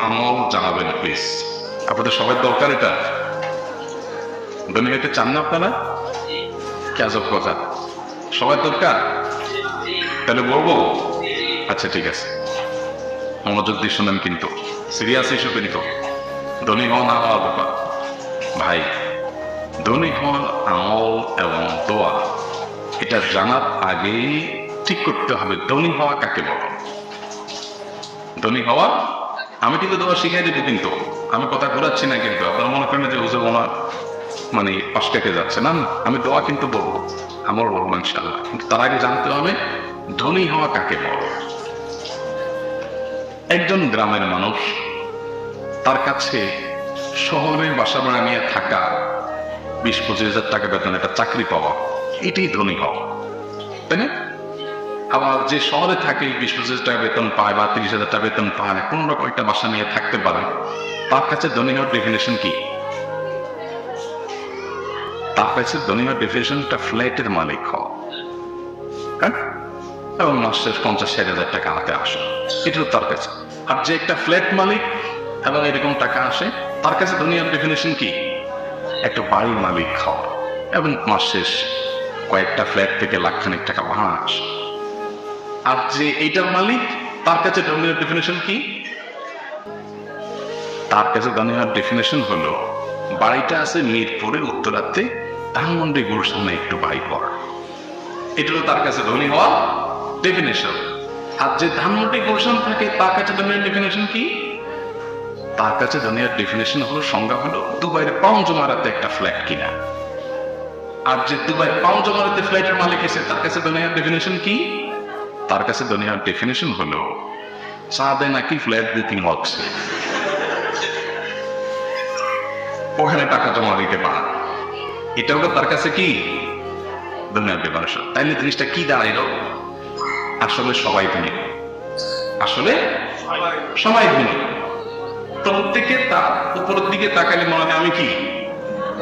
আমল জানাবেন প্লিজ। আপনাদের সবাই দরকার এটা, দুনিয়াতে চান না আপনারা? কি আজব কথা, সবাই দরকার? তাহলে বলবো? আচ্ছা ঠিক আছে, মনোযোগ দিয়ে শোনেন কিন্তু, সিরিয়াস ইস্যু কিন্তু। ধনী হওয়া না হওয়া ব্যাপার ভাই, ধনী হওয়ার আমল এবং দোয়া এটা জানার আগেই ঠিক করতে হবে ধনী হওয়া কাকে বলো। ধনী হওয়া, আমি কিন্তু দোয়া শিখাই দেবো, কিন্তু আমি কথা ঘোরাচ্ছি না, কিন্তু আপনারা মনে করেন যে হুজুর ওনার মানে পাশ কেটে যাচ্ছে না, আমি দোয়া কিন্তু বলবো, আমার বলবো ইনশাআল্লাহ, কিন্তু তার আগে জানতে হবে ধনী হওয়া কাকে বলো। একজন গ্রামের মানুষ, তার কাছে শহরে বাসা ভাড়া নিয়ে থাকা, 20-25 হাজার টাকা বেতন একটা চাকরি পাওয়া, এটাই ধনী হওয়া, তাই না? আবার যে শহরে থাকে 20-25 হাজার টাকা বেতন পায় বা 30 হাজার টাকা বেতন পায়, কোন রকম একটা বাসা নিয়ে থাকতে পারে, তার কাছে ধনী হওয়ার ডেফিনেশন কি? তার কাছে ধনী হওয়ার ডেফিনেশন একটা ফ্ল্যাটের মালিক হওয়া, হ্যাঁ, এবং মাসের 50-60 হাজার টাকা হাতে আসে, এটা তার কাছে। আর যে একটা ফ্ল্যাট মালিক এবং এরকম টাকা আসে, তার কাছে ধনী হওয়ার ডেফিনেশন কি? একটা বাড়ির মালিক হওয়া এবং মাস শেষ কয়েকটা ফ্ল্যাট থেকে লাখখানিক টাকা ভাড়া আসে। আর যে এইটার মালিক, তার কাছে ধনী হওয়ার ডেফিনেশন কি? তার কাছে ধনী হওয়ার ডেফিনেশন হলো বাড়িটা আছে মিরপুরের উত্তরাতে, ধানমন্ডি গুলশানে একটু বাড়ি পড়া, এটা হলো তার কাছে ধনী হওয়ার ডেফিনেশন। আর যে ধানমন্ডি গুলশান থাকে, তার কাছে ধনী হওয়ার ডেফিনেশন কি? তার কাছে ধনী হওয়ার ডেফিনেশন হলো, সংজ্ঞা হলো দুবাইয়ের পাউজমারাতে একটা ফ্ল্যাট কিনা। আর যে দুবাই পাউজমারাতে ফ্ল্যাটের মালিক এসে, তার কাছে ধনী হওয়ার ডেফিনেশন কি? তার কাছে ধনী হওয়ার ডেফিনেশন হলো চাঁদে নাকি ফ্ল্যাট বুকিং হচ্ছে, ওখানে টাকা জমা দিতে পারে, এটা হলো তার কাছে কি দুনিয়ার ডেফিনেশন। তাইলে জিনিসটা কি দাঁড়াইল? আসলে সবাই ধনী, আসলে সবাই ধনী। প্রত্যেকে তার উপরের দিকে তাকালে মনে হয় আমি কি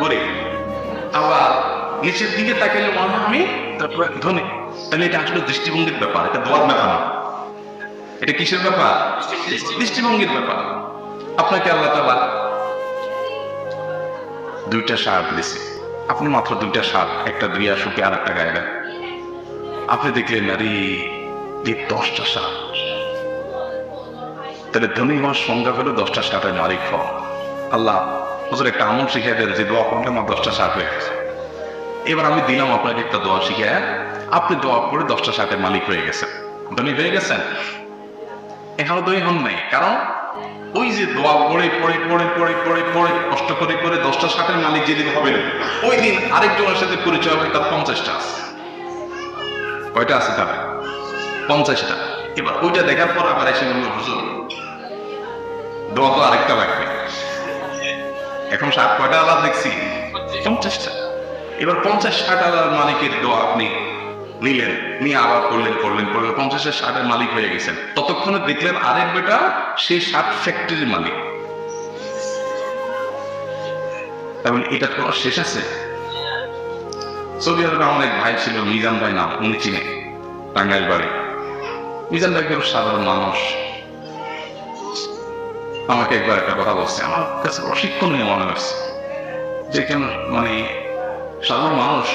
গরিব, আবার নিচের দিকে তাকালে মনে হয় আমি তারপরে ধনী। তাহলে এটা আসলে দৃষ্টিভঙ্গির ব্যাপার, এটা দোয়ার ব্যাপার না। এটা কিসের ব্যাপার? দৃষ্টিভঙ্গির ব্যাপার। আপনাকে আল্লাহ তাআলা 2টা শার্ট দিছে, আপনি মাত্র 2টা শার্ট, একটা দুইয়া শুকে আর একটা গায়ে দেন, আপনি দেখলেন আরে 10টা শার্ট। তাহলে ধনী হওয়ার সংজ্ঞা হলো 10টা শার্টের মালিক হওয়া। আল্লাহ হুজুর একটা আমল শিখিয়ে দেন যে দোয়া করলে আমার 10টা শার্ট হয়ে গেছে। এবার আমি দিলাম আপনাকে একটা দোয়া শিখিয়ে, আপনি দোয়া করে 10টা শার্টের মালিক হয়ে গেছেন, ধনী হয়ে গেছেন। এখানে ধনী হন নাই, কারণ ওই যে দোয়া পড়ে পড়ে পড়ে পড়ে পড়ে পড়ে কষ্ট করে করে 10টা শার্টের মালিক যেদিন হবে, ওই দিন আরেকজনের সাথে পরিচয় হবে, তার 50টা আছে। কয়টা আছে তার? 50টা। এবার ওইটা দেখার পর আবার এসে বলল হুজুর দোয়া তো আরেকটা লাগবে, এখন শার্ট কয়টা আলাদা দেখছি? 50টা। এবার 50-60 আলাদা মালিকের দোয়া আপনি নিলেন, নিয়ে আবার করলেন করলেন করলেন, 50-এর শার্টের মালিক হয়ে গেছেন। ততক্ষণে দেখলেন আরেক বেটা সেই শার্ট ফ্যাক্টরির মালিক। তাহলে এটা কোনো শেষ আছে? সৌদি আরবে অনেক ভাই ছিল, মিজান ভাই নাম, উনি চিনে, টাঙ্গাইল বাড়ি। মিজান ভাই কেউ সাধারণ মানুষ, আমাকে একবার একটা কথা বলছে, আমার কাছে প্রশিক্ষণীয় মনে হচ্ছে যে কেন মানে সাধারণ মানুষ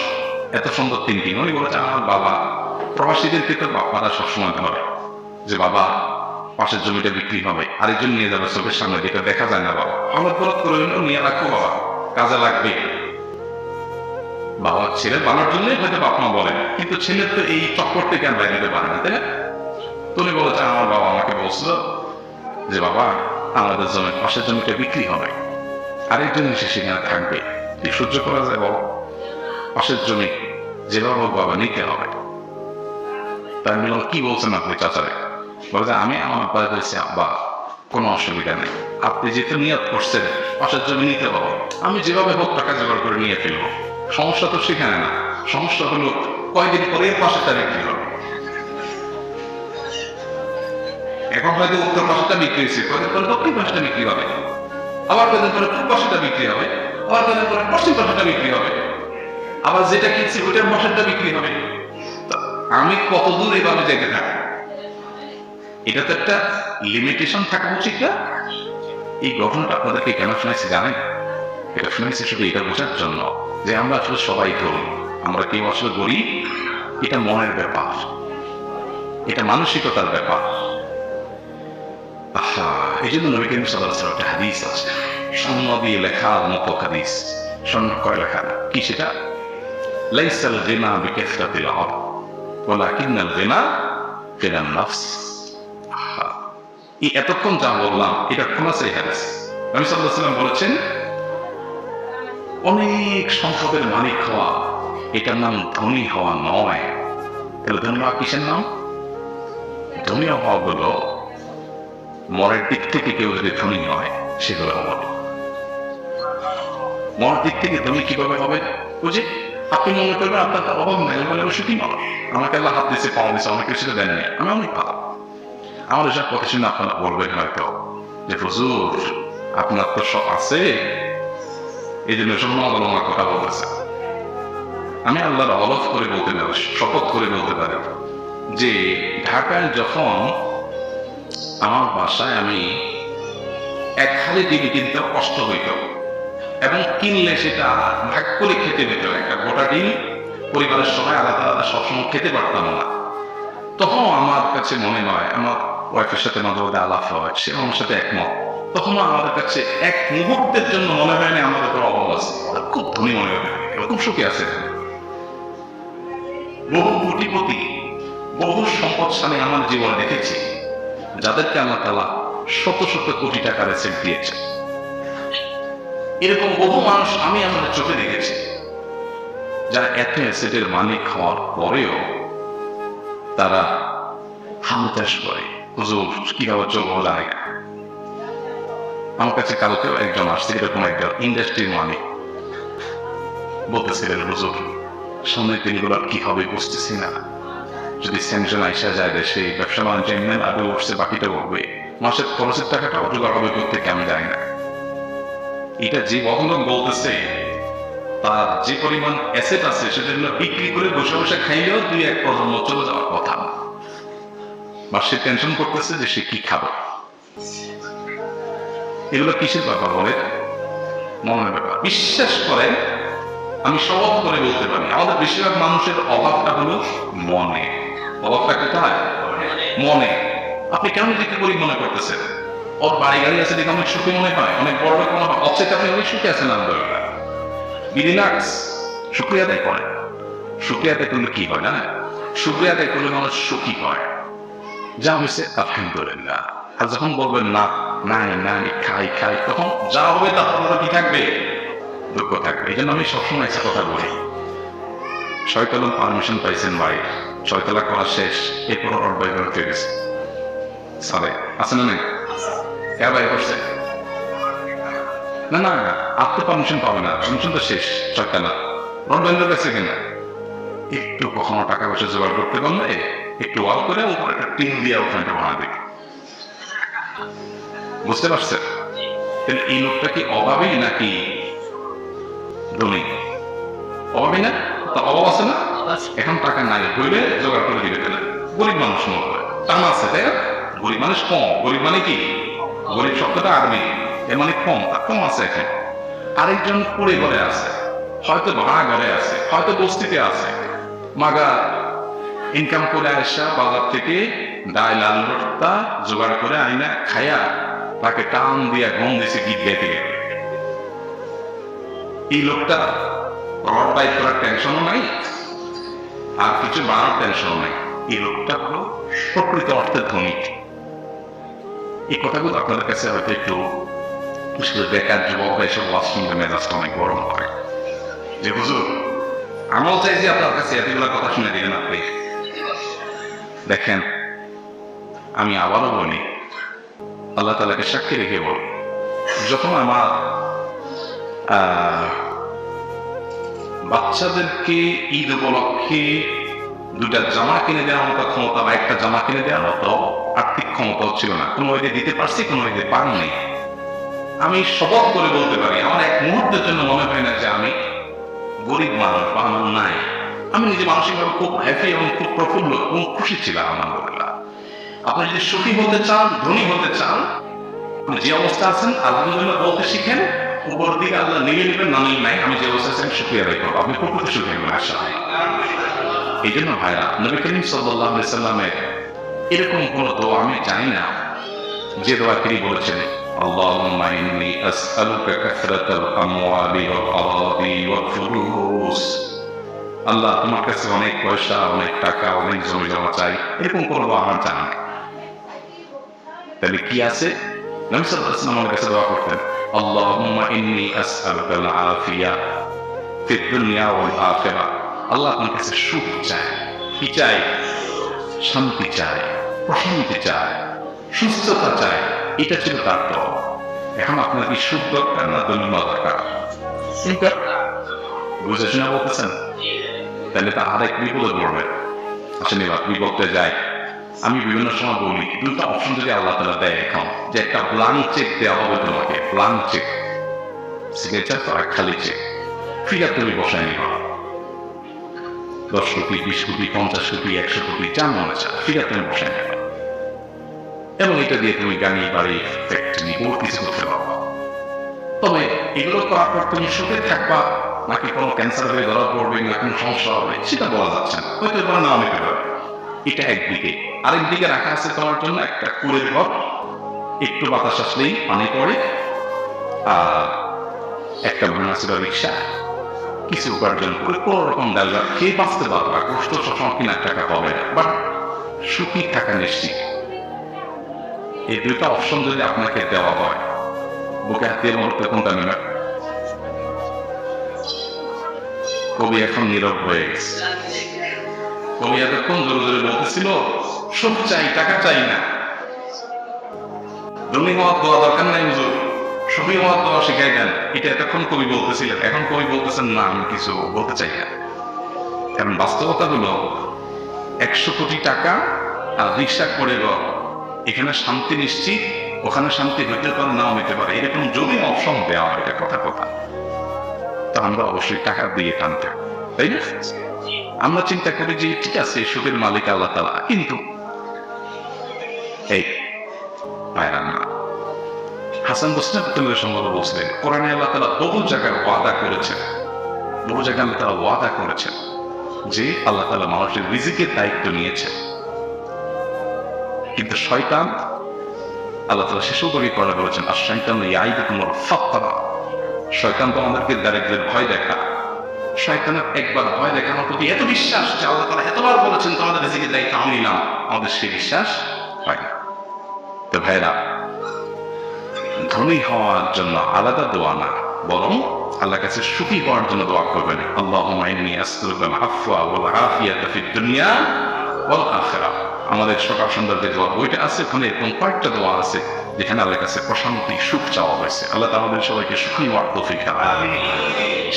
এত সুন্দর থিঙ্কিং। উনি বলেছে আমার বাবা, প্রবাসীদের ক্ষেত্রে বাবারা সবসময় ধরে যে বাবা পাশের জমিটা বিক্রি হবে, আরেকজন নিয়ে যাবে চোখের সামনে, যেটা দেখা যায় না, বাবা আমার ফরত করে নিয়ে রাখো, বাবা কাজে লাগবে। বাবা ছেলে বানার জন্যই হয়তো বাপ মা বলেন, কিন্তু ছেলের তো এই চক্কর থেকে আর বাইরে দিতে পারে না, তাই না? তুমি বলেছে আমার বাবা আমাকে বলছিল যে বাবা আমাদের জমি, পাশের জমিটা বিক্রি হবে, আরেকজন এসে সেখানে থাকবে, এই সহ্য করা যায় বাবা? পাশের জমি যেভাবে হোক বাবা নিতে হবে। তাই বললাম কি বলছেন আপনি চাচারে? বলছে আমি আমার আব্বা বলছি আব্বা কোনো অসুবিধা নেই, আপনি যেহেতু নিয়ত করছেন পাশের জমি নিতে হবে, আমি যেভাবে হোক টাকা জোগাড় করে নিয়ে ফেলবো, সমস্যা তো সেখানে না, সমস্যা হলো কয়দিন পরে পাশেটা বিক্রি হবে। এখন হয়তো উত্তর পাশেটা বিক্রি হয়েছে, কয়দিন পরে দক্ষিণ পাশেটা বিক্রি হবে, আবার কয়দিন পরে পূর্ব পাশেটা বিক্রি হবে, আবার কয়দিন পরে পশ্চিম পাশেটা বিক্রি হবে, আবার যেটা কিনছি ওইটার পাশেরটা বিক্রি হবে। আমি কতদূর এভাবে যেতে থাকি? এটা তো একটা লিমিটেশন থাকা উচিত না? এই ঘটনাটা আপনাদেরকে কেন শুনেছি জানেন? এটা শুনেছি শুধু এটা বোঝার জন্য যে আমরা আসলে সবাই গরিব। আমরা কেউ আসলে গরিব, এটা মনের ব্যাপার, এটা মানসিকতার ব্যাপার। এই জন্য নবী করিম সাল্লাল্লাহু আলাইহি ওয়াসাল্লাম একটা হাদিস আছে, স্বর্ণ দিয়ে লেখার মতো হাদিস, স্বর্ণ করে লেখা না, কি সেটা? লাইসাল গিনা বিকাসরাতিল আরদ ওয়ালাকিন্নাল গিনা গিনান নাফস। এই এতক্ষণ যা বললাম এটা খোলাসাই হাদিস। নবী সাল্লাল্লাহু আলাইহি ওয়াসাল্লাম বলেছেন, অনেক সম্পদের মালিক হওয়া এটার নাম ধনী হওয়া নয়। তাহলে ধনী হওয়া কিসের নাম? ধনী হওয়া হলো মনের দিক থেকে কেউ যদি ধনী হয় সেগুলো অমর। মনের দিক থেকে ধনী কিভাবে হবে? বুঝি আপনি মনে করবেন আপনার অভাব নাই, বলে সুখী মানুষ, আমাকে আল্লাহ হাত দিচ্ছে, পাওয়া দিচ্ছে, আমাকে কিছু দেন নাই, আমি অনেক ভালো। আমার এসব কথা শুনে আপনারা বলবেন হয়তো যে হুজুর আপনার তো সব আছে, এই জন্য আমার কথা বলতেছে। আমি আল্লাহর অলফ করে বলতে পারি, শপথ করে বলতে পারি যে ঢাকায় যখন আমার বাসায় আমি এক হালি ডিম কিনতে কষ্ট হইত এবং কিনলে সেটা ভাগ করে খেতে পেত, একটা গোটা ডিম পরিবারের সবাই আলাদা আলাদা সবসময় খেতে পারতাম না। তখন আমার কাছে মনে হয়, আমার ওয়াইফের সাথে মাঝে মধ্যে আলাপ হয়, সে আমার সাথে একমত, তখন আমাদের কাছে এক মুহূর্তের জন্য মনে হয় না আমাদের কোনো অভাব আছে, খুব ধনী মনে হয়, খুব সুখী আছে। বহু কোটিপতি, বহু সম্পদশালী আমার জীবনে দেখেছি যাদেরকে আল্লাহ তাআলা শত শত কোটি টাকার অ্যাসেট দিয়েছে। এরকম বহু মানুষ আমি আমাদের চোখে দেখেছি যারা এত অ্যাসেটের মালিক হওয়ার পরেও তারা হামচাষ করে, হুজুর কিভাবে চলবো জানে না। আমার কাছে কালকেও একজন আসছে, এরকম একজন ইন্ডাস্ট্রির মালিক, বলতেছিলেন হুজুর সামনের দিনগুলো কি হবে বুঝতেছি না, যদি স্যাংশন আইসা যায় দেশে, ব্যবসা বাণিজ্য এমনি আগে উঠছে, বাকিটা উঠবে, মাসের খরচের টাকাটা জোগাড় হবে করতে কেমন যায় না। এটা যে বহনক বলতেছে তার যে পরিমাণ অ্যাসেট আছে সেজন্য বিক্রি করে বসে বসে খাইলেও 2-1 প্রজন্ম চলে যাওয়ার কথা, বা সে টেনশন করতেছে যে সে কি খাবে। এগুলো কিসের ব্যাপার বলে? মনের ব্যাপার। বিশ্বাস করেন, আমি শপথ করে বলতে পারি আমাদের বেশিরভাগ মানুষের অভাবটা হলো মনে। অভাবটা কোথায়? মনে। আপনি কেন নিজেকে গরিব মনে করতেছেন? ওর বাড়ি গাড়ি আছে দেখে অনেক সুখী মনে হয়, অনেক বড় লোক মনে হয়, অচেত আপনি অনেক সুখী আছেন। আলহামদুলিল্লাহ, বিরিনাক্স শুকরিয়া আদায় করে। শুকরিয়া আদায় করলে কি হয় না? শুকরিয়া আদায় করলে মানুষ সুখী হয়, যা হয়েছে আলহামদুলিল্লাহ। আর যখন বলবেন না নাই নাই খাই খাই, তখন যা হবে তা আপনারা কি থাকবে? দুঃখ থাকবে। এই জন্য আমি সবসময় একটা কথা বলি, 6 তলা পারমিশন পাইছেন ভাই, 6 তলা করা শেষ, এরপর ওর বাই করতে গেছে সালে আছে না নেই? কে বাই করছে? না না, আপনি পারমিশন পাবে না, পারমিশন তো শেষ। 6 তলা রড বাইন্ড গেছে কিনা? একটু কখনো টাকা পয়সা জোগাড় করতে পারলে একটু ওয়াল করে উপরে একটা টিন দিয়ে ওখানটা বানাবে। বুঝতে পারছেন? তাহলে এই লোকটা কি অভাবী নাকি ধনী? অভাবী না? তা অভাব আছে না? এখন টাকা নাই হইলে জোগাড় করে দিবে কেনা? গরিব মানুষ মনে হয় টান আছে, তাই না? গরিব মানুষ কম। গরিব মানে কি? গরিব শব্দটা আর্মি, এর মানে কম, তা কম আছে। এখন আরেকজন কুড়ে ঘরে আছে, হয়তো ভাড়া ঘরে আছে, হয়তো বস্তিতে আছে, মাগা ইনকাম করে আসা বাজার থেকে ডাল আলু ভর্তা জোগাড় করে আইনা খায়া তাকে টান দিয়া ঘুম দিছে গীত গাইতে গেলে। এই লোকটা রড বাইক করার টেনশনও নাই, আর কিছু বানানোর টেনশনও নাই। এই লোকটা হলো প্রকৃত অর্থে ধনী। এই কথাগুলো আপনাদের কাছে হয়তো একটু বেকার যুবক এসব ওয়াজ শুনতে মেজাজটা অনেক গরম হয়, যে হুজুর আমরাও চাই যে আপনার কাছে এতগুলো কথা শুনে দিলেন আপনি। দেখেন, আমি আবারও বলি, আল্লাহ তাআলাকে সাক্ষী রেখে বলি, যখন আমার বাচ্চাদেরকে ঈদ উপলক্ষে 2টা জামা কিনে দেওয়ার মতো ক্ষমতা বা একটা জামা কিনে দেওয়ার মতো আর্থিক ক্ষমতাও ছিল না, কোনো ওইদিকে দিতে পারছি, কোনো ওইদিকে পারিনি। আমি শপথ করে বলতে পারি আমার এক মুহূর্তের জন্য মনে হয় না যে আমি গরিব মানুষ বা আমার নাই। আমি নিজে মানসিকভাবে খুব হ্যাপি এবং খুব প্রফুল্ল এবং খুশি ছিলাম। আলহামদুলিল্লাহ। আপনি যদি সুখী হতে চান, ধনী হতে চান, যে অবস্থা আছেন আলহামদুলিল্লাহ বলতে শিখেন, উপর দিকে আল্লাহ নিয়ে নেবেন, না নিয়ে নাই, আমি যে অবস্থা আছেন শুক্রিয়া আদায় করবো, আপনি প্রকৃত সুখী হবেন মাশাআল্লাহ। এই জন্য ভাইরা নবী করিম সাল্লাল্লাহু আলাইহি সাল্লামের এরকম কোন দোয়া আমি জানি না যে দোয়া তিনি বলেছেন আল্লাহুম্মা ইন্নী আসআলুকা কাসরাতাল আমওয়ালি ওয়াল আরাদি ওয়াল ফুলুস, আল্লাহ তোমার কাছে অনেক পয়সা, অনেক টাকা, অনেক জমি জমা চাই, এরকম কোন দোয়া আমার জানা নেই। তাহলে কি আছে? নবী সাল্লাল্লাহু আলাইহি ওয়াসাল্লামের কাছে দোয়া করতেন আল্লাহুম্মা ইন্নী আসআলুকাল আফিয়া ফিদ দুনিয়া ওয়াল আখিরাহ, আল্লাহ আপনার কাছে সুখ চায়, কি চাই? শান্তি চায়, প্রশান্তি চায়, সুস্থতা চায়, এটা ছিল তার দোয়া। এখন আপনার কি সুখ দরকার না দুনিয়া দরকার? বুঝে শুনে বলতেছেন? তাহলে তা আরেক বিপদে পড়বেন। আসেন এবার বিপদে যায়। আমি বিভিন্ন সময় বলি দুটো অপশন যদি আল্লাহ তাআলা দেয় এখন, যে একটা ব্লাঙ্ক চেক দেওয়া হবে তোমাকে, ব্লাঙ্ক চেক, সিগনেচার করা খালি চেক, ফিগার তুমি বসায় নিবা 10 কোটি, 20 কোটি, 50 কোটি, 100 কোটি, যা মনে চায় ফিগার তুমি বসায় নিবা, এবং এটা দিয়ে তুমি গাড়ি, বাড়ি, ফ্যাক্টরি বহুত কিছু করতে পারবা। তবে এগুলো করার পর তুমি সুখে থাকবা নাকি কোনো ক্যান্সার হয়ে ধরা পড়বে না কোনো সমস্যা হবে সেটা বলা যাচ্ছে না, হয়তো এবার না অনেক হবে। এটা একদিকে। আরেকদিকে রাখা আছে তোমার জন্য একটা কুড়ের ঘর, একটু বাতাস আসলেই পানি পড়ে, আর একটা ভাঙাচোরা রিক্সা, কিছু উপার্জন করে কোনো রকম ডালবা খেয়ে বাঁচতে পারবা, কষ্ট সবসময় কিনা টাকা হবে না, বাট সুখী থাকা নিশ্চিত। এই দুইটা অপশন যদি আপনাকে দেওয়া হয়, বুকে হাতে মুহূর্তে কোনটা নেবেন? কবি এখন নীরব হয়ে গেছে। কবি এতক্ষণ জোরে জোরে বলতেছিল সুখ চাই, টাকা চাই না, ধনী হওয়ার দোয়া দরকার নাই হুজুর, সুখী হওয়ার দোয়া শিখাই দেন, এটা এতক্ষণ কবি বলতেছিলেন। এখন কবি বলতেছেন না, আমি কিছু বলতে চাই না। কারণ বাস্তবতা হলো 100 কোটি টাকা আর রিক্সা করে গেল, এখানে শান্তি নিশ্চিত, ওখানে শান্তি হইতে পারে, নাও হইতে পারে, এরকম যদি অপশন দেওয়া হয়, এটা কথা কথা, তো আমরা অবশ্যই টাকা দিয়ে টানতে, তাই না? আমরা চিন্তা করি যে ঠিক আছে সুখের মালিক আল্লাহ তাআলা, কিন্তু এই পায়রা না। হাসান বসরি রাহমাতুল্লাহ সম্বন্ধে বলছিলেন কোরআনে আল্লাহ তাআলা বহু জায়গায় ওয়াদা করেছেন, বহু জায়গায় আল্লাহ তাআলা ওয়াদা করেছেন যে আল্লাহ তাআলা মানুষের রিজিকের দায়িত্ব নিয়েছেন। কিন্তু শয়তান, আল্লাহ তাআলা শেষও করে কোরআনে বলেছেন আশ-শাইতানু ইয়াইদুকুমুল ফাকর, শয়তান তো আমাদেরকে দারিদ্র্যের ভয় দেখা। শয়তানের একবার ভয় দেখানোর প্রতি এত বিশ্বাস যে আল্লাহ তাআলা এতবার বলেছেন তোমাদের রিজিকের দায়িত্ব আমি নিলাম, আমাদের সেই বিশ্বাস হয় না। তো ভাইরা, ধনী হওয়ার জন্য আলাদা দোয়া না, বরং আল্লাহর কাছে সুখী হওয়ার জন্য দোয়া করবেন। আল্লাহুম্মা ইন্নী আসআলুকাল আফওয়া ওয়াল আফিয়াতা ফিদ দুনিয়া ওয়াল আখিরাহ। আমাদের সকাল সন্ধ্যার যে দোয়া বইটা আছে, ওখানে এরকম কয়েকটা দোয়া আছে যেখানে আল্লাহর কাছে প্রশান্তি, সুখ চাওয়া হয়েছে। আল্লাহ তাআলা আমাদের সবাইকে সুখী হওয়ার তৌফিক দান করুন।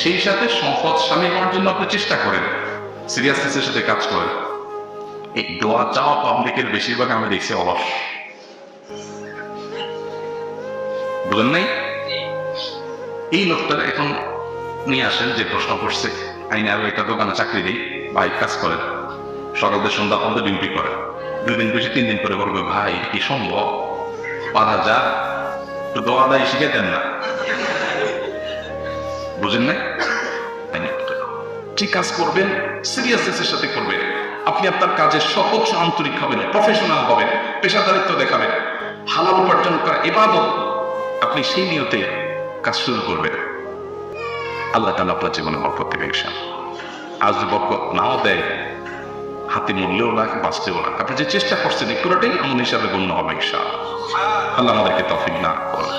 সেই সাথে সম্পদ স্বামী হওয়ার জন্য আপনি চেষ্টা করেন, সিরিয়াসনেসের সাথে কাজ করেন। এই দোয়া চাওয়া পাবলিকের বেশিরভাগ আমি দেখছি অলস, বুঝলেন নাই? এই লোকটা এখন নিয়ে আসেন যে প্রশ্ন করছে, আইনে আরো একটা দোকানে চাকরি দিই, ভাই কাজ করেন, সকাল থেকে সন্ধ্যা পর্যন্ত ডিউটি করেন, 2 দিন বসে 3 দিন করে বলবে ভাই কি সম্ভব, 5000 তো দোয়া দায় শিখে দেন না, বুঝেন নাই? ঠিক কাজ করবেন, সিরিয়াসনেসের সাথে করবেন, আপনি আপনার কাজে সহজ আন্তরিক হবেন, প্রফেশনাল হবেন, পেশাদারিত্ব দেখাবেন, হালাল উপার্জন করা ইবাদত, আপনি সেই নিয়তে কাজ শুরু করবেন। আল্লাহ তাআলা আপনার জীবনে বরকত দেবে ইনশাআল্লাহ। আজ বরকত নাও দেয়, হাতে মূল্যও লাগে, বাঁচতেও লাগে, আপনি যে চেষ্টা করছেন এই পুরোটাই এমন হিসাবে গণ্য হবে ইনশাআল্লাহ। আল্লাহ আমাদেরকে তৌফিক দান করুন।